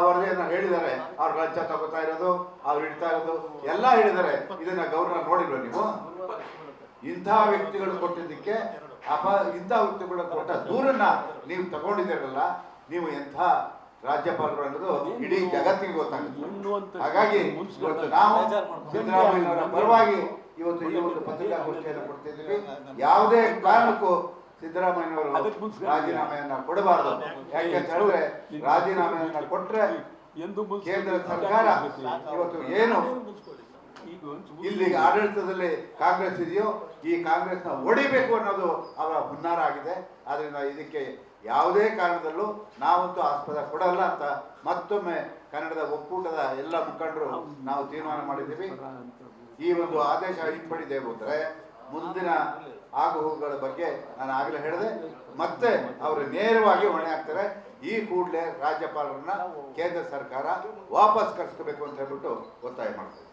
ವರದಿಯನ್ನ ಹೇಳಿದ್ದಾರೆ. ಅವ್ರು ಲಂಚ ತಗೋತಾ ಇರೋದು, ಅವ್ರು ಹಿಡ್ತಾ ಇರೋದು ಎಲ್ಲ ಹೇಳಿದ್ದಾರೆ. ಇದನ್ನ ಗೌರವ ನೋಡಿಲ್ವ ನೀವು? ಇಂಥ ವ್ಯಕ್ತಿಗಳು ಕೊಟ್ಟಿದ್ದಕ್ಕೆ ಇಂಥ ವ್ಯಕ್ತಿಗಳು ಕೊಟ್ಟ ದೂರನ್ನ ನೀವು ತಗೊಂಡಿದ್ದೀರಲ್ಲ, ನೀವು ಎಂಥ ರಾಜ್ಯಪಾಲರು ಅನ್ನೋದು ಇಡೀ ಜಗತ್ತಿಗೆ ಗೊತ್ತಾಗುತ್ತೆ. ಹಾಗಾಗಿ ಇವತ್ತು ನಾವು ಸಿದ್ದರಾಮಯ್ಯನವರ ಪರವಾಗಿ ಇವತ್ತು ಈ ಒಂದು ಪತ್ರಿಕಾಗೋಷ್ಠಿಯನ್ನು ಕೊಡ್ತಿದ್ದೀವಿ. ಯಾವುದೇ ಕಾರಣಕ್ಕೂ ಸಿದ್ದರಾಮಯ್ಯನವರು ರಾಜೀನಾಮೆಯನ್ನ ಕೊಡಬಾರದು. ಯಾಕೆಂತ ಹೇಳಿದ್ರೆ ರಾಜೀನಾಮೆಯನ್ನ ಕೊಟ್ರೆ ಕೇಂದ್ರ ಸರ್ಕಾರ ಇವತ್ತು ಏನು ಇಲ್ಲಿ ಆಡಳಿತದಲ್ಲಿ ಕಾಂಗ್ರೆಸ್ ಇದೆಯೋ ಈ ಕಾಂಗ್ರೆಸ್ನ ಹೊಡಿಬೇಕು ಅನ್ನೋದು ಅವರ ಹುನ್ನಾರ ಆಗಿದೆ. ಆದ್ರಿಂದ ಇದಕ್ಕೆ ಯಾವುದೇ ಕಾರಣದಲ್ಲೂ ನಾವಂತೂ ಆಸ್ಪದ ಕೊಡಲ್ಲ ಅಂತ ಮತ್ತೊಮ್ಮೆ ಕನ್ನಡದ ಒಕ್ಕೂಟದ ಎಲ್ಲ ಮುಖಂಡರು ನಾವು ತೀರ್ಮಾನ ಮಾಡಿದ್ದೀವಿ. ಈ ಒಂದು ಆದೇಶ ಹಿಂಪಡಿದೆ ಹೋದ್ರೆ ಮುಂದಿನ ಆಗುಹೋಗುಗಳ ಬಗ್ಗೆ ನಾನು ಆಗಲೇ ಹೇಳಿದೆ. ಮತ್ತೆ ಅವರು ನೇರವಾಗಿ ಹೊಣೆ ಹಾಕ್ತಾರೆ. ಈ ಕೂಡಲೇ ರಾಜ್ಯಪಾಲರನ್ನ ಕೇಂದ್ರ ಸರ್ಕಾರ ವಾಪಸ್ ಕಳಿಸ್ಕೋಬೇಕು ಅಂತ ಹೇಳ್ಬಿಟ್ಟು ಒತ್ತಾಯ ಮಾಡ್ತಾರೆ.